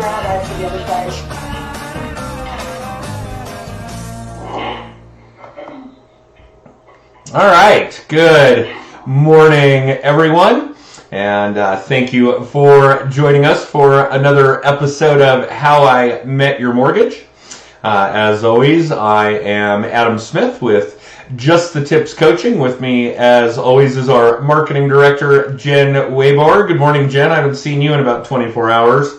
around, I to the other side. All right, good morning, everyone, and thank you for joining us for another episode of How I Met Your Mortgage. As always, I am Adam Smith with Just the Tips Coaching. With me, as always, is our marketing director, Jen Waybar. Good morning, Jen. I haven't seen you in about 24 hours.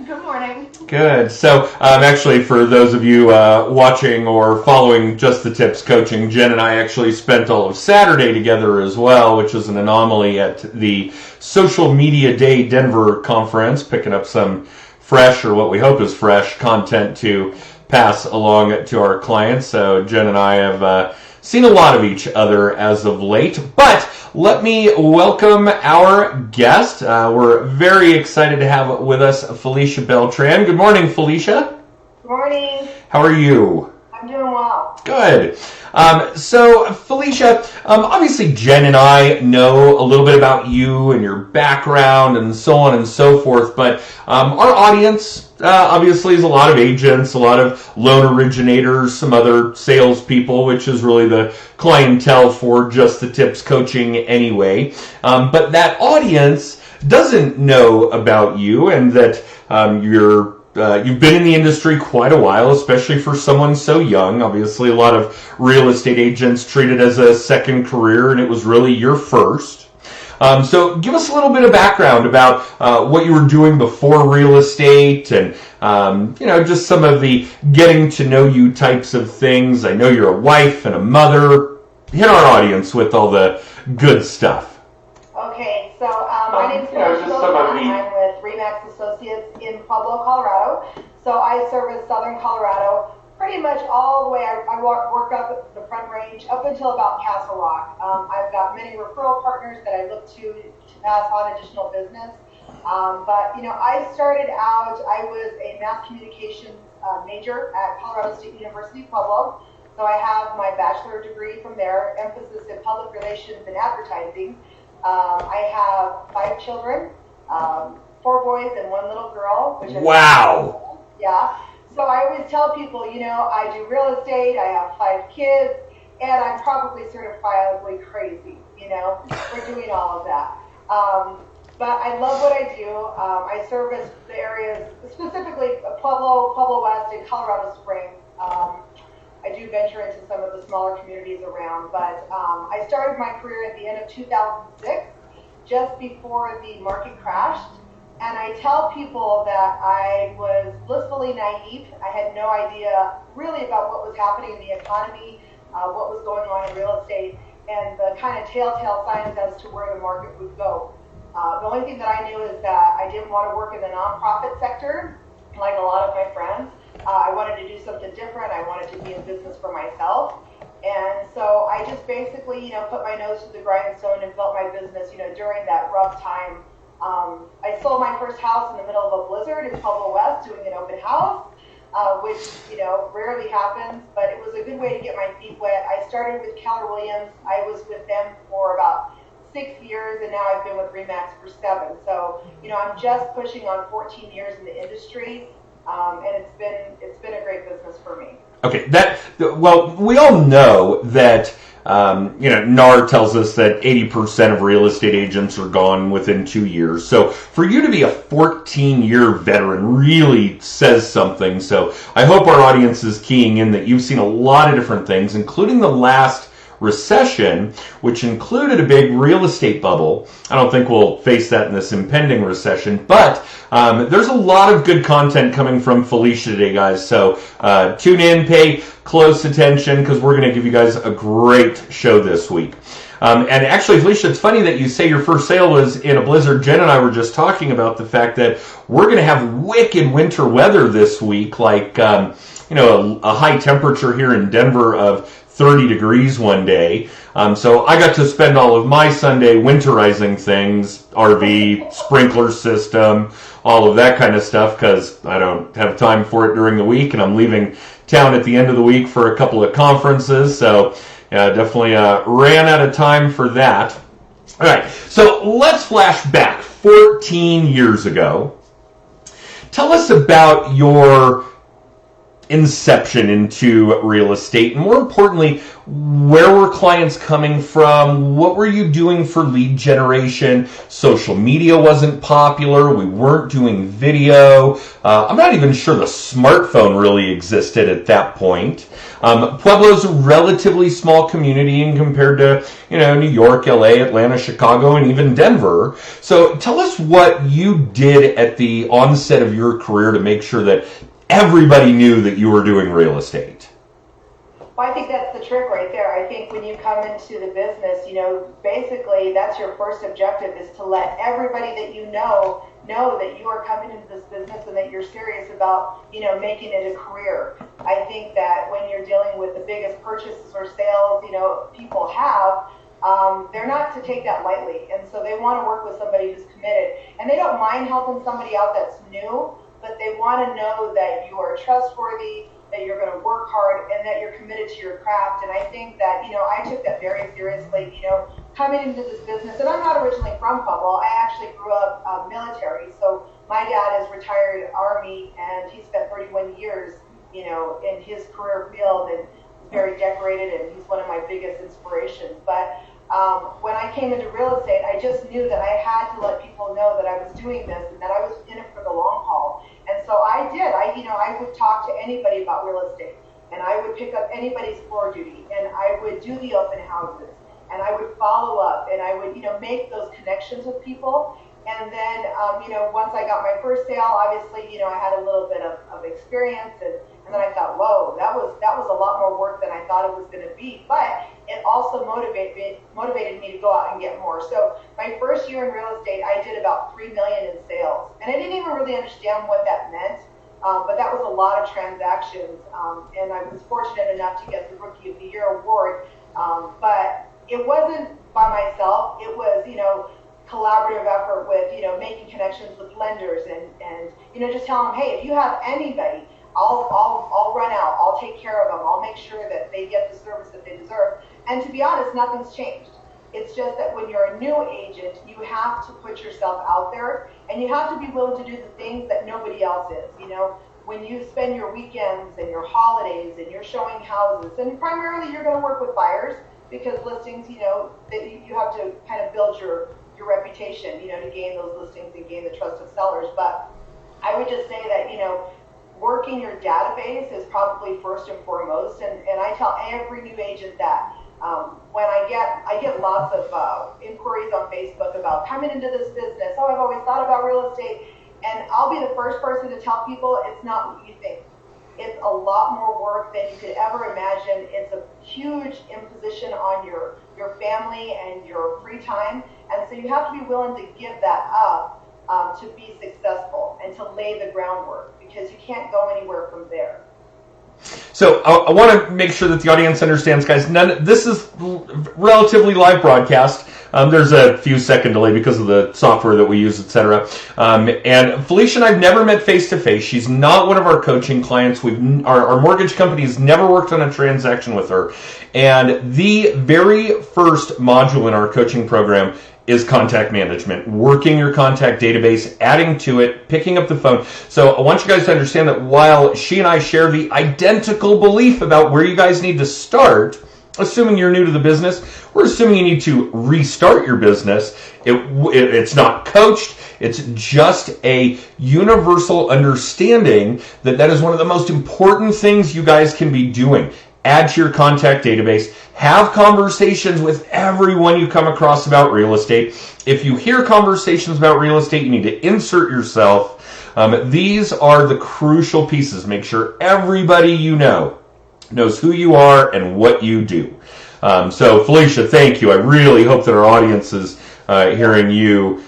Good morning. Good. So, actually, for those of you watching or following Just the Tips Coaching, Jen and I actually spent all of Saturday together as well, which is an anomaly at the Social Media Day Denver conference, picking up some fresh, or what we hope is fresh, content to pass along to our clients. So, Jen and I have seen a lot of each other as of late, but let me welcome our guest. We're very excited to have with us Felicia Beltran. Good morning, Felicia. Good morning. How are you? I'm doing well. Good. So, Felicia, obviously Jen and I know a little bit about you and your background and so on and so forth, but our audience obviously is a lot of agents, a lot of loan originators, some other salespeople, which is really the clientele for Just the Tips Coaching anyway. But that audience doesn't know about you and that you've been in the industry quite a while, especially for someone so young. Obviously, a lot of real estate agents treat it as a second career, and it was really your first. So give us a little bit of background about what you were doing before real estate and, just some of the getting to know you types of things. I know you're a wife and a mother. Hit our audience with all the good stuff. Okay, so my name is Felicia. I'm with Remax Associates in Pueblo, Colorado. So I service Southern Colorado pretty much all the way. I work up the Front Range up until about Castle Rock. I've got many referral partners that I look to pass on additional business. But I started out, I was a mass communications major at Colorado State University, Pueblo. So I have my bachelor degree from there, emphasis in public relations and advertising. I have 5 children, 4 boys and 1 little girl. Wow. Yeah. So I always tell people, I do real estate, I have 5 kids, and I'm probably certifiably crazy, for doing all of that. But I love what I do. I service the areas, specifically Pueblo West, and Colorado Springs. I do venture into some of the smaller communities around, but I started my career at the end of 2006, just before the market crashed. And I tell people that I was blissfully naive. I had no idea really about what was happening in the economy, what was going on in real estate, and the kind of telltale signs as to where the market would go. The only thing that I knew is that I didn't want to work in the nonprofit sector, like a lot of my friends. I wanted to do something different. I wanted to be in business for myself. And so I just basically, put my nose to the grindstone and built my business, during that rough time. I sold my first house in the middle of a blizzard in Pueblo West doing an open house, which, rarely happens, but it was a good way to get my feet wet. I started with Keller Williams. I was with them for about 6 years, and now I've been with Remax for 7. So, I'm just pushing on 14 years in the industry, and it's been a great business for me. Okay, we all know that, NAR tells us that 80% of real estate agents are gone within 2 years. So for you to be a 14-year veteran really says something. So I hope our audience is keying in that you've seen a lot of different things, including the last recession, which included a big real estate bubble. I don't think we'll face that in this impending recession, but there's a lot of good content coming from Felicia today, guys. So tune in, pay close attention, because we're going to give you guys a great show this week. And actually, Felicia, it's funny that you say your first sale was in a blizzard. Jen and I were just talking about the fact that we're going to have wicked winter weather this week, like a high temperature here in Denver of 30 degrees one day. So I got to spend all of my Sunday winterizing things, RV, sprinkler system, all of that kind of stuff, because I don't have time for it during the week, and I'm leaving town at the end of the week for a couple of conferences. So definitely ran out of time for that. All right, so let's flash back 14 years ago. tell us about your inception into real estate, and more importantly, where were clients coming from? What were you doing for lead generation? Social media wasn't popular. We weren't doing video. I'm not even sure the smartphone really existed at that point. Pueblo's a relatively small community in compared to, New York, LA, Atlanta, Chicago, and even Denver. So tell us what you did at the onset of your career to make sure that everybody knew that you were doing real estate. Well, I think that's the trick right there. I think when you come into the business, basically that's your first objective, is to let everybody that you know that you are coming into this business and that you're serious about, making it a career. I think that when you're dealing with the biggest purchases or sales, people have, they're not to take that lightly. And so they want to work with somebody who's committed. And they don't mind helping somebody out that's new, but they want to know that you are trustworthy, that you're going to work hard, and that you're committed to your craft. And I think that, I took that very seriously, coming into this business. And I'm not originally from Pueblo. I actually grew up military. So my dad is retired Army, and he spent 31 years, in his career field, and he's very decorated, and he's one of my biggest inspirations. But when I came into real estate, I just knew that I had to let people know that I was doing this and that I was in it for the long haul. And so I did. I would talk to anybody about real estate, and I would pick up anybody's floor duty, and I would do the open houses, and I would follow up, and I would, make those connections with people. And then, once I got my first sale, obviously, I had a little bit of experience, and then I thought, whoa, that was a lot more work than I thought it was going to be. But it also motivated me to go out and get more. So my first year in real estate, I did about $3 million in sales, and I didn't even really understand what that meant. But that was a lot of transactions, and I was fortunate enough to get the Rookie of the Year award. But it wasn't by myself. It was, collaborative effort with, making connections with lenders and just telling them, hey, if you have anybody, I'll run out. I'll take care of them. I'll make sure that they get the service that they deserve. And to be honest, nothing's changed. It's just that when you're a new agent, you have to put yourself out there, and you have to be willing to do the things that nobody else is. When you spend your weekends and your holidays and you're showing houses, and primarily you're going to work with buyers, because listings, that you have to kind of build your reputation, to gain those listings and gain the trust of sellers. But I would just say that, working your database is probably first and foremost, and I tell every new agent that. When I get lots of inquiries on Facebook about coming into this business. Oh, I've always thought about real estate, and I'll be the first person to tell people it's not what you think. It's a lot more work than you could ever imagine. It's a huge imposition on your family and your free time, and so you have to be willing to give that up to be successful and to lay the groundwork, because you can't go anywhere from there. So I want to make sure that the audience understands, guys. This is relatively live broadcast. There's a few second delay because of the software that we use, etc. And Felicia and I've never met face to face. She's not one of our coaching clients. Our mortgage company has never worked on a transaction with her. And the very first module in our coaching program is contact management, working your contact database, adding to it, picking up the phone. So I want you guys to understand that while she and I share the identical belief about where you guys need to start, assuming you're new to the business, we're assuming you need to restart your business. It's not coached. It's just a universal understanding that is one of the most important things you guys can be doing. Add to your contact database. Have conversations with everyone you come across about real estate. If you hear conversations about real estate, you need to insert yourself. These are the crucial pieces. Make sure everybody you know knows who you are and what you do. So, Felicia, thank you. I really hope that our audience is hearing you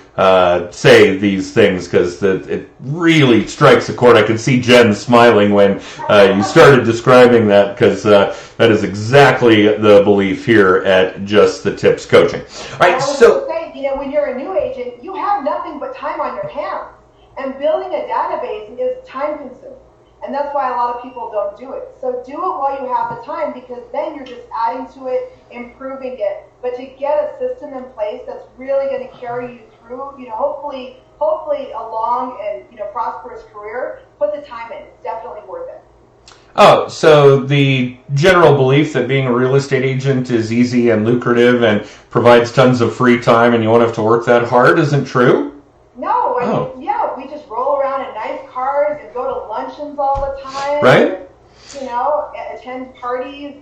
say these things, because it really strikes a chord. I could see Jen smiling when you started describing that, because that is exactly the belief here at Just the Tips Coaching. All right, so say, when you're a new agent, you have nothing but time on your hands, and building a database is time consuming. And that's why a lot of people don't do it. So do it while you have the time, because then you're just adding to it, improving it. But to get a system in place that's really going to carry you through, hopefully a long and, prosperous career, put the time in. It's definitely worth it. Oh, so the general belief that being a real estate agent is easy and lucrative and provides tons of free time and you won't have to work that hard isn't true? No, I mean, yeah, we just roll around in nice cars and go to luncheons all the time. Right? And, attend parties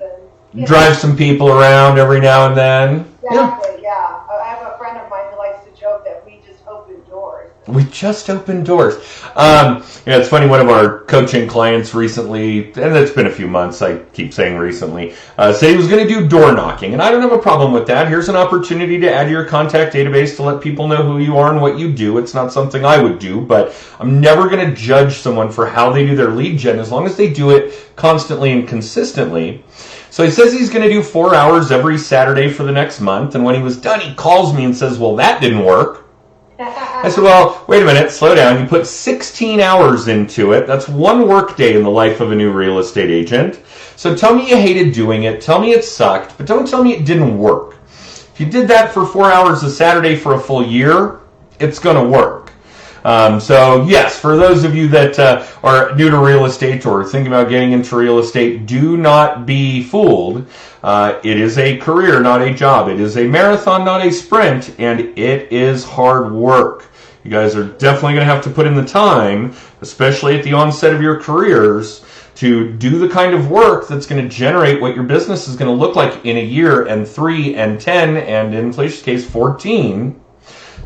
and drive some people around every now and then. Exactly, yeah. I have a friend of mine who likes to joke that we just open doors. We just opened doors. It's funny, one of our coaching clients recently, and it's been a few months, I keep saying recently, said he was going to do door knocking. And I don't have a problem with that. Here's an opportunity to add to your contact database to let people know who you are and what you do. It's not something I would do, but I'm never going to judge someone for how they do their lead gen as long as they do it constantly and consistently. So he says he's going to do 4 hours every Saturday for the next month. And when he was done, he calls me and says, well, that didn't work. I said, well, wait a minute, slow down. You put 16 hours into it. That's one work day in the life of a new real estate agent. So tell me you hated doing it. Tell me it sucked, but don't tell me it didn't work. If you did that for 4 hours a Saturday for a full year, it's going to work. So yes, for those of you that are new to real estate or thinking about getting into real estate, do not be fooled. It is a career, not a job. It is a marathon, not a sprint, and it is hard work. You guys are definitely going to have to put in the time, especially at the onset of your careers, to do the kind of work that's going to generate what your business is going to look like in a year and 3 and 10 and in Felicia's case 14.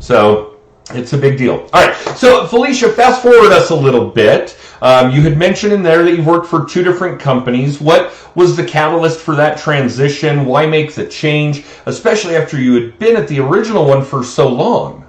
So it's a big deal. All right. So, Felicia, fast forward us a little bit. You had mentioned in there that you've worked for 2 different companies. What was the catalyst for that transition? Why make the change, especially after you had been at the original one for so long?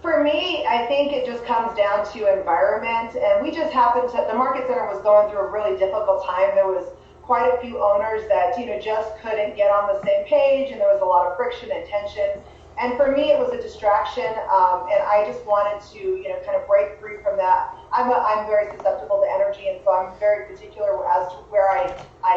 For me, I think it just comes down to environment. And we just happened to, the market center was going through a really difficult time. There was quite a few owners that, just couldn't get on the same page, and there was a lot of friction and tension. And for me, it was a distraction, and I just wanted to, kind of break free from that. I'm very susceptible to energy, and so I'm very particular as to where I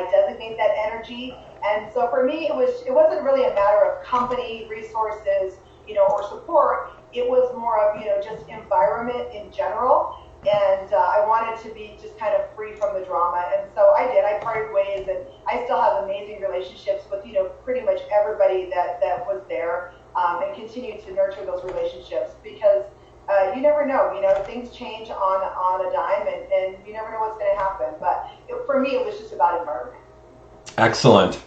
designate that energy. And so for me, it wasn't really a matter of company resources, or support. It was more of, just environment in general. And I wanted to be just kind of free from the drama. And so I did. I parted ways, and I still have amazing relationships with, pretty much everybody that was there. And continue to nurture those relationships because you never know, things change on a dime and you never know what's going to happen. But for me, it was just about environment. Excellent.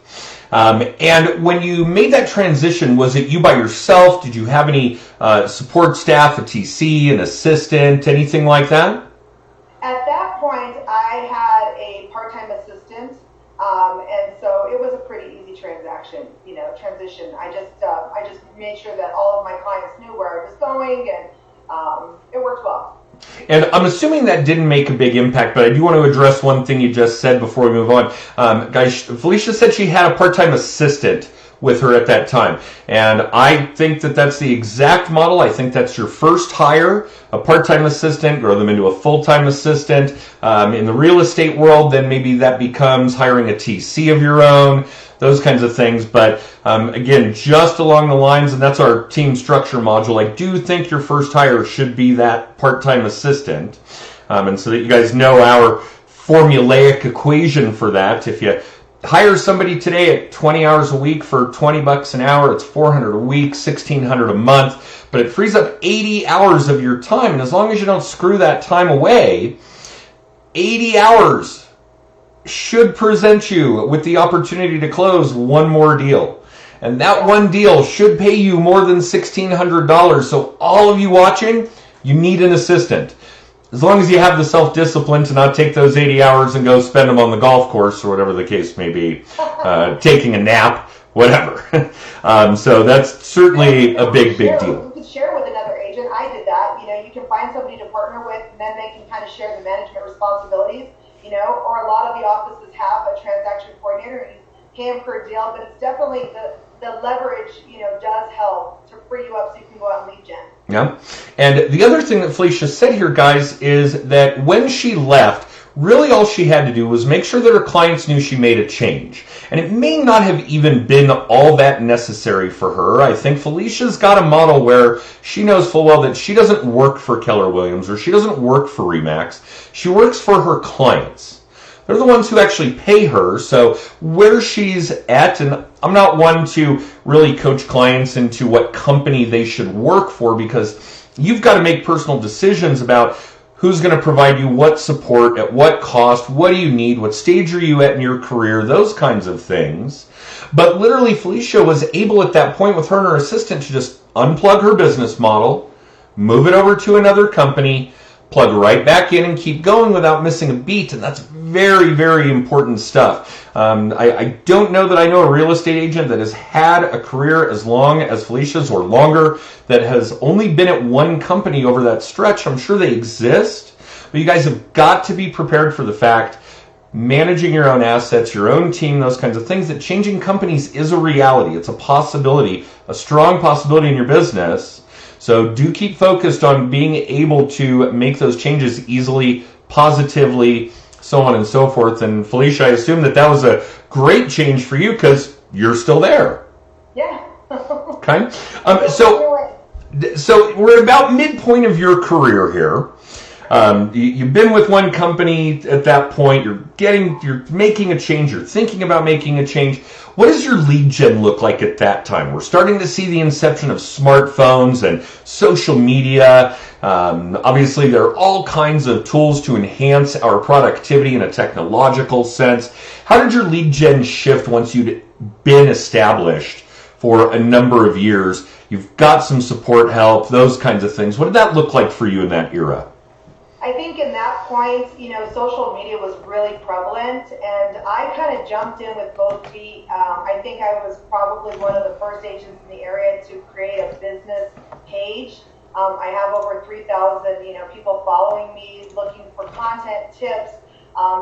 And when you made that transition, was it you by yourself? Did you have any support staff, a TC, an assistant, anything like that? At that point, I had a part-time assistant. And so it was a pretty easy transition. I just made sure that all of my clients knew where I was going, and it worked well. And I'm assuming that didn't make a big impact, but I do want to address one thing you just said before we move on. Guys, Felicia said she had a part-time assistant with her at that time. And I think that that's the exact model. I think that's your first hire, a part-time assistant, grow them into a full-time assistant. In the real estate world, then maybe that becomes hiring a TC of your own, those kinds of things. But again, just along the lines, and that's our team structure module, I do think your first hire should be that part-time assistant. And so that you guys know our formulaic equation for that. If you hire somebody today at 20 hours a week for $20 an hour, it's $400 a week, $1,600 a month, but it frees up 80 hours of your time. And as long as you don't screw that time away, 80 hours should present you with the opportunity to close one more deal. And that one deal should pay you more than $1,600. So all of you watching, you need an assistant. As long as you have the self-discipline to not take those 80 hours and go spend them on the golf course or whatever the case may be, taking a nap, whatever. So that's certainly a big deal. You could share with another agent. I did that. You can find somebody to partner with, and then they can kind of share the management responsibilities. Or a lot of the offices have a transaction coordinator, and you pay them per deal. But it's definitely the leverage, does help to free you up so you can go out and lead gen. Yeah. And the other thing that Felicia said here, guys, is that when she left, really all she had to do was make sure that her clients knew she made a change. And it may not have even been all that necessary for her. I think Felicia's got a model where she knows full well that she doesn't work for Keller Williams or she doesn't work for Remax. She works for her clients. They're the ones who actually pay her. So where she's at, and I'm not one to really coach clients into what company they should work for, because you've got to make personal decisions about who's going to provide you what support, at what cost, what do you need, what stage are you at in your career, those kinds of things. But literally, Felicia was able at that point with her and her assistant to just unplug her business model, move it over to another company, plug right back in and keep going without missing a beat. And that's very, very important stuff. I don't know that I know a real estate agent that has had a career as long as Felicia's or longer that has only been at one company over that stretch. I'm sure they exist, but you guys have got to be prepared for the fact, managing your own assets, your own team, those kinds of things, that changing companies is a reality. It's a possibility, a strong possibility in your business. So do keep focused on being able to make those changes easily, positively, so on and so forth. And Felicia, I assume that was a great change for you because you're still there. Yeah. Okay. So we're about midpoint of your career here. You've been with one company at that point. You're making a change. You're thinking about making a change. What does your lead gen look like at that time? We're starting to see the inception of smartphones and social media. Obviously, there are all kinds of tools to enhance our productivity in a technological sense. How did your lead gen shift once you'd been established for a number of years? You've got some support help, those kinds of things. What did that look like for you in that era? I think in that point, social media was really prevalent, and I kind of jumped in with both feet. I think I was probably one of the first agents in the area to create a business page. I have over 3,000, people following me, looking for content, tips,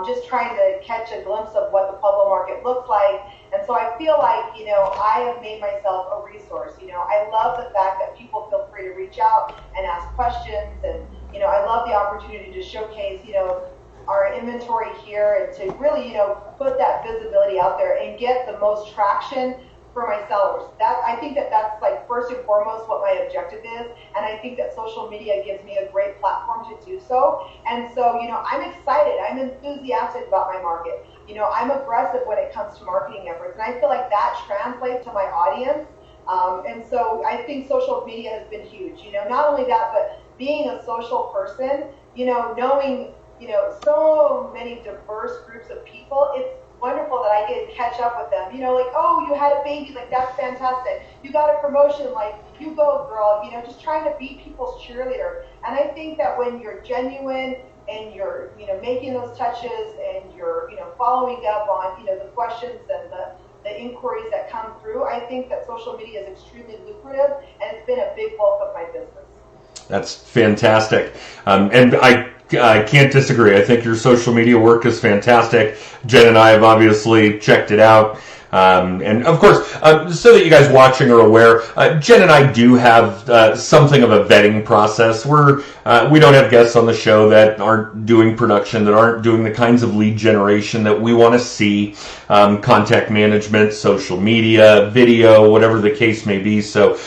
just trying to catch a glimpse of what the Pueblo market looks like. And so I feel like, I have made myself a resource. I love the fact that people feel free to reach out and ask questions, and I love the opportunity to showcase, our inventory here and to really, put that visibility out there and get the most traction for my sellers. I think that's like first and foremost what my objective is, and I think that social media gives me a great platform to do so. And so, I'm excited. I'm enthusiastic about my market. I'm aggressive when it comes to marketing efforts, and I feel like that translates to my audience. And so I think social media has been huge. Not only that, but being a social person, knowing, so many diverse groups of people, it's wonderful that I get to catch up with them. Like, oh, you had a baby, like, that's fantastic. You got a promotion, like, you go, girl. Just trying to be people's cheerleader. And I think that when you're genuine and you're, making those touches and you're, following up on, the questions and the inquiries that come through, I think that social media is extremely lucrative, and it's been a big bulk of my business. That's fantastic. And I can't disagree. I think your social media work is fantastic. Jen and I have obviously checked it out. And of course, so that you guys watching are aware, Jen and I do have something of a vetting process. We don't have guests on the show that aren't doing production, that aren't doing the kinds of lead generation that we want to see, contact management, social media, video, whatever the case may be. So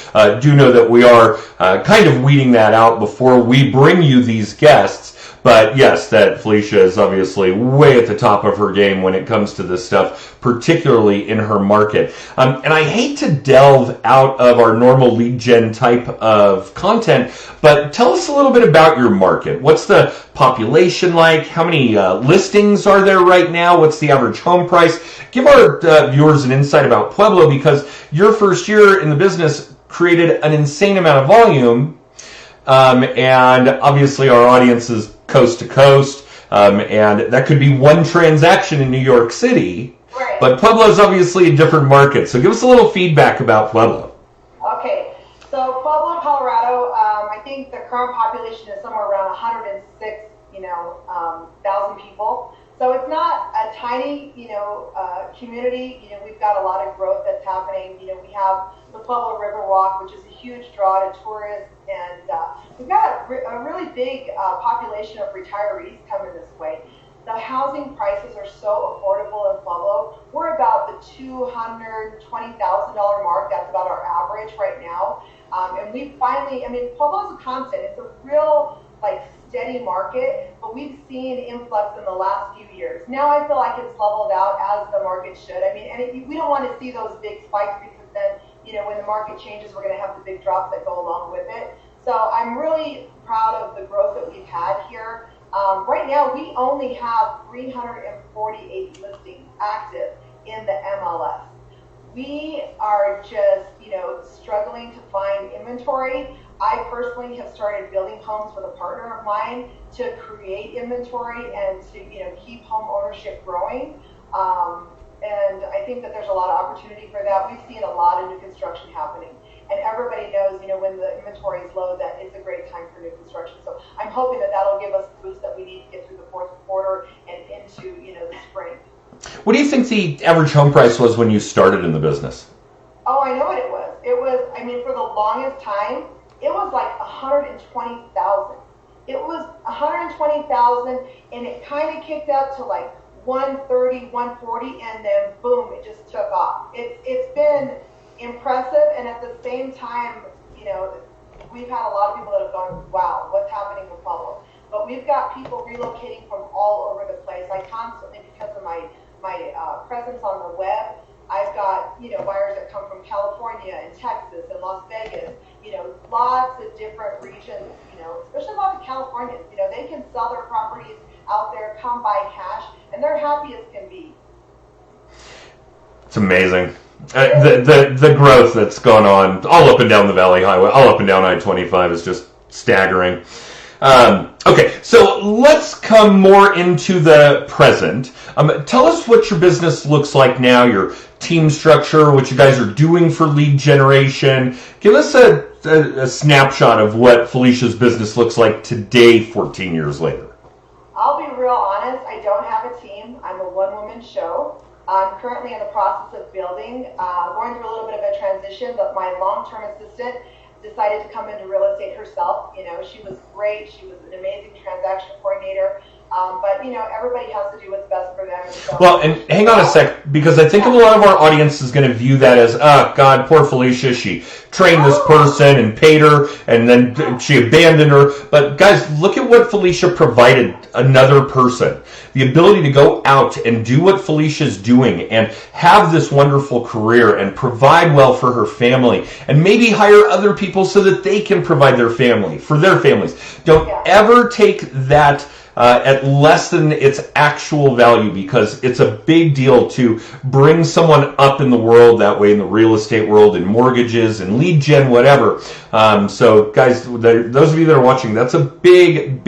do know that we are kind of weeding that out before we bring you these guests. But yes, that Felicia is obviously way at the top of her game when it comes to this stuff, particularly in her market. And I hate to delve out of our normal lead gen type of content, but tell us a little bit about your market. What's the population like? How many listings are there right now? What's the average home price? Give our viewers an insight about Pueblo, because your first year in the business created an insane amount of volume. And obviously our audience is coast to coast, and that could be one transaction in New York City. Right. But Pueblo is obviously a different market. So give us a little feedback about Pueblo. Okay. So Pueblo, Colorado, I think the current population is somewhere around 106, thousand people. So it's not a tiny, community. We've got a lot of growth that's happening. We have the Pueblo Riverwalk, which is a huge draw to tourists, and we've got a really big population of retirees coming this way. the housing prices are so affordable in Pueblo. We're about the $220,000 mark. That's about our average right now. And we finally, I mean, Pueblo's a constant. It's a real, like, steady market, but we've seen influx in the last few years. Now I feel like it's leveled out as the market should. I mean, and we don't want to see those big spikes because then, when the market changes, we're going to have the big drops that go along with it. So I'm really proud of the growth that we've had here. Right now, we only have 348 listings active in the MLS. We are just, struggling to find inventory. I personally have started building homes with a partner of mine to create inventory and to, keep home ownership growing. And I think that there's a lot of opportunity for that. We've seen a lot of new construction happening. And everybody knows, when the inventory is low, that it's a great time for new construction. So I'm hoping that that'll give us the boost that we need to get through the fourth quarter and into, the spring. What do you think the average home price was when you started in the business? Oh, I know what it was. It was, for the longest time, it was like $120,000. It was $120,000, and it kind of kicked up to like $130,000, $140,000, and then boom, it just took off. It's been impressive, and at the same time, we've had a lot of people that have gone, wow, what's happening with Pueblo? But we've got people relocating from all over the place. I constantly, because of my presence on the web, I've got, buyers that come from California and Texas and Las Vegas, lots of different regions, especially a lot of Californians, they can sell their properties out there, come buy cash, and they're happy as can be. It's amazing. The growth that's gone on all up and down the Valley Highway, all up and down I-25 is just staggering. Okay, so let's come more into the present. Tell us what your business looks like now, your team structure, what you guys are doing for lead generation. Give us a snapshot of what Felicia's business looks like today, 14 years later. I'll be real honest, I don't have a team. I'm a one-woman show. I'm currently in the process of building, going through a little bit of a transition, but my long-term assistant decided to come into real estate herself. She was great. She was an amazing transaction coordinator. But, everybody has to do what's best for them. So, well, and hang on a sec, because I think a lot of our audience is going to view that as, oh, God, poor Felicia. She trained this person and paid her, and then she abandoned her. But, guys, look at what Felicia provided another person. The ability to go out and do what Felicia's doing and have this wonderful career and provide well for her family and maybe hire other people so that they can provide their family, for their families. Don't ever take that at less than its actual value, because it's a big deal to bring someone up in the world that way, in the real estate world, in mortgages and lead gen, whatever. So guys, those of you that are watching, that's a big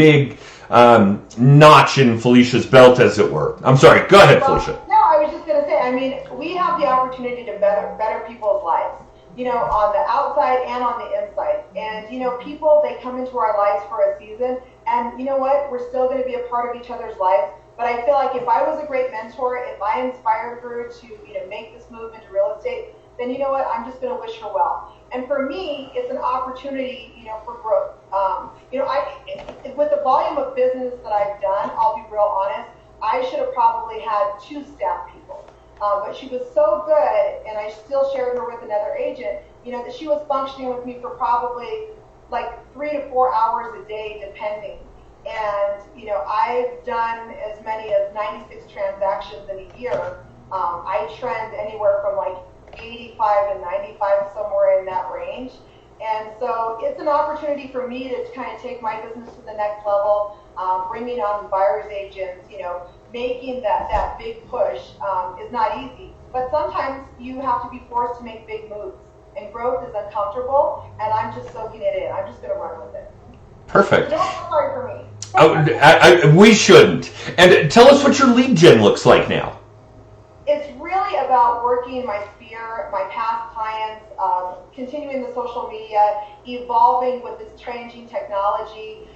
notch in Felicia's belt, as it were. I'm sorry, go ahead, Felicia. No, I was just going to say, we have the opportunity to better people's lives, on the outside and on the inside. And, people, they come into our lives for a season, and you know what? We're still going to be a part of each other's lives. But I feel like if I was a great mentor, if I inspired her to, make this move into real estate, then you know what? I'm just going to wish her well. And for me, it's an opportunity, for growth. With the volume of business that I've done, I'll be real honest, I should have probably had 2 staff people. But she was so good, and I still shared her with another agent, that she was functioning with me for probably like 3 to 4 hours a day, depending. And, I've done as many as 96 transactions in a year. I trend anywhere from like 85 to 95, somewhere in that range. And so it's an opportunity for me to kind of take my business to the next level, bringing on buyer's agents, making that big push is not easy. But sometimes you have to be forced to make big moves. And growth is uncomfortable, and I'm just soaking it in. I'm just going to run with it. Perfect. Don't feel sorry for me. We shouldn't. And tell us what your lead gen looks like now. It's really about working my sphere, my past clients, continuing the social media, evolving with this changing technology,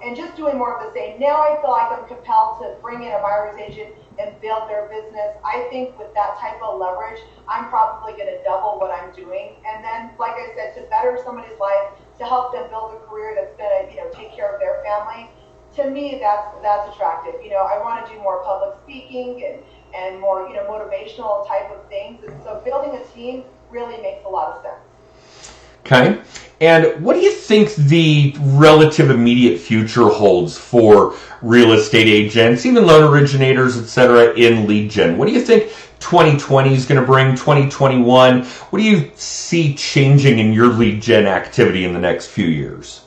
and just doing more of the same. Now I feel like I'm compelled to bring in a buyer's agent and build their business. I think with that type of leverage, I'm probably going to double what I'm doing. And then, like I said, to better somebody's life, to help them build a career that's going to, take care of their family. to me, that's attractive. I want to do more public speaking and more, motivational type of things. And so building a team really makes a lot of sense. Okay. And what do you think the relative immediate future holds for real estate agents, even loan originators, et cetera, in lead gen? What do you think 2020 is going to bring, 2021? What do you see changing in your lead gen activity in the next few years?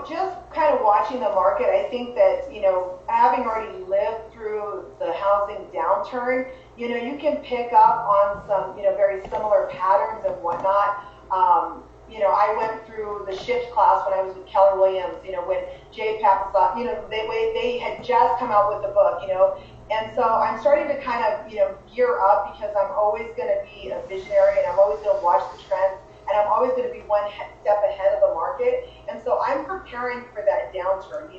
Just kind of watching the market, I think that, having already lived through the housing downturn, you can pick up on some, very similar patterns and whatnot. I went through the shift class when I was with Keller Williams, when Jay Papasan, they had just come out with the book, and so I'm starting to kind of, gear up because I'm always going to be a visionary and I'm always going to watch the trends and I'm always going to be one step ahead of the market. And so I'm preparing for that downturn,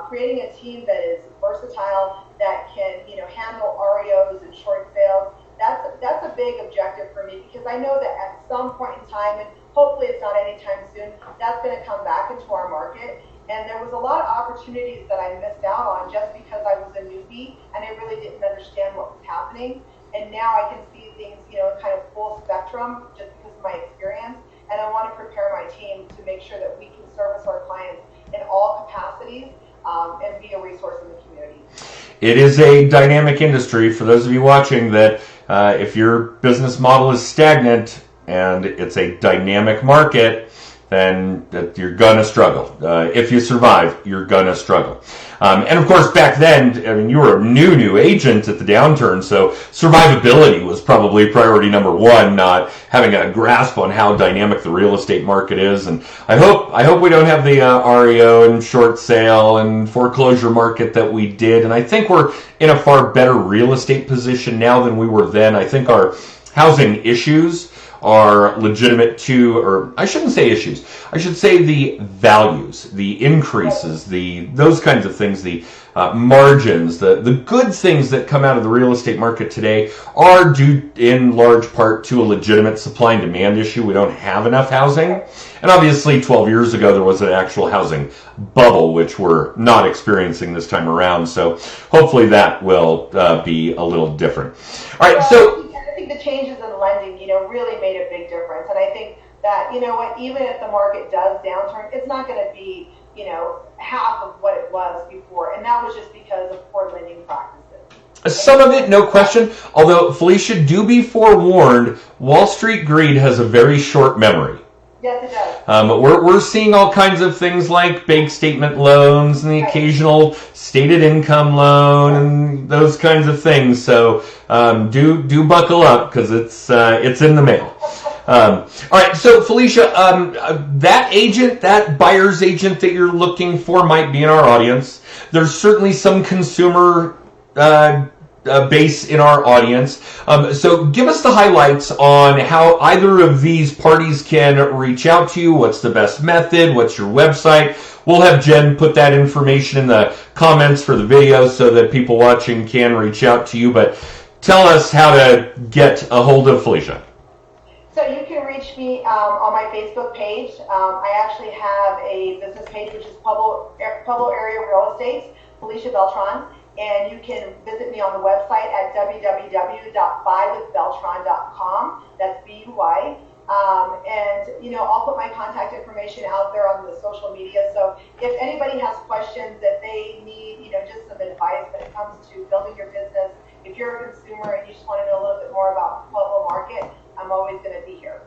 creating a team that is versatile, that can, handle REOs and short sales. That's a big objective for me because I know that at some point in time, and hopefully it's not anytime soon, that's going to come back into our market. And there was a lot of opportunities that I missed out on just because I was a newbie and I really didn't understand what was happening. And now I can see things, kind of full spectrum just because of my experience. And I want to prepare my team to make sure that we can service our clients in all capacities and be a resource in the community. It is a dynamic industry. For those of you watching, that if your business model is stagnant and it's a dynamic market, then you're gonna struggle. If you survive, you're gonna struggle. And of course, back then, you were a new agent at the downturn, so survivability was probably priority number one, not having a grasp on how dynamic the real estate market is. And I hope we don't have the REO and short sale and foreclosure market that we did. And I think we're in a far better real estate position now than we were then. I think our housing issues are legitimate too, or I shouldn't say issues. I should say the values, the increases, those kinds of things, the margins, the good things that come out of the real estate market today are due in large part to a legitimate supply and demand issue. We don't have enough housing. And obviously 12 years ago there was an actual housing bubble, which we're not experiencing this time around. So hopefully that will be a little different. All right, so I think the changes in lending, really made a big difference. And I think that, even if the market does downturn, it's not going to be, half of what it was before. And that was just because of poor lending practices. Some of it, no question. Although, Felicia, do be forewarned, Wall Street greed has a very short memory. Yes, it does. We're seeing all kinds of things like bank statement loans and the occasional stated income loan and those kinds of things. So do buckle up because it's in the mail. All right, so Felicia, that buyer's agent that you're looking for might be in our audience. There's certainly some consumer base in our audience. So give us the highlights on how either of these parties can reach out to you. What's the best method? What's your website? We'll have Jen put that information in the comments for the video so that people watching can reach out to you. But tell us how to get a hold of Felicia. So you can reach me on my Facebook page. I actually have a business page, which is Pueblo Area Real Estate, Felicia Beltran. And you can visit me on the website at www.buywithbeltran.com. That's BUY. And, I'll put my contact information out there on the social media. So if anybody has questions that they need, just some advice when it comes to building your business, if you're a consumer and you just want to know a little bit more about the Pueblo market, I'm always going to be here.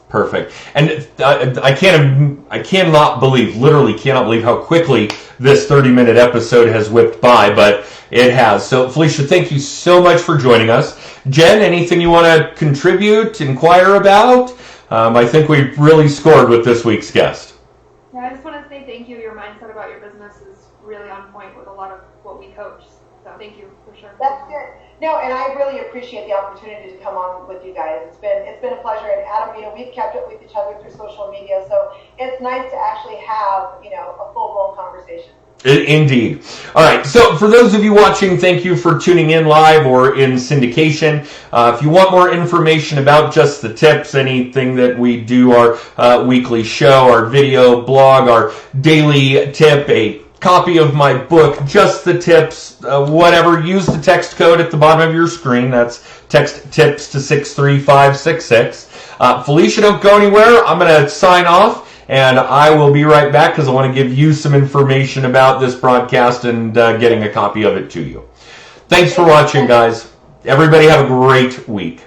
Perfect. And I cannot believe, literally cannot believe how quickly this 30-minute episode has whipped by, but it has. So, Felicia, thank you so much for joining us. Jen, anything you want to contribute, inquire about? I think we've really scored with this week's guest. Yeah, I just want to say thank you. Your mindset about your business is really on point with a lot of what we coach. So thank you for sure. That's good. No, and I really appreciate the opportunity to come on with you guys. It's been a pleasure. And Adam, we've kept up with each other through social media, so it's nice to actually have, a full-blown conversation. Indeed. All right. So for those of you watching, thank you for tuning in live or in syndication. If you want more information about just the tips, anything that we do, our weekly show, our video blog, our daily tip, a copy of my book, Just the Tips, whatever, use the text code at the bottom of your screen. That's text TIPS to 63566. Felicia, don't go anywhere. I'm going to sign off, and I will be right back because I want to give you some information about this broadcast and getting a copy of it to you. Thanks for watching, guys. Everybody have a great week.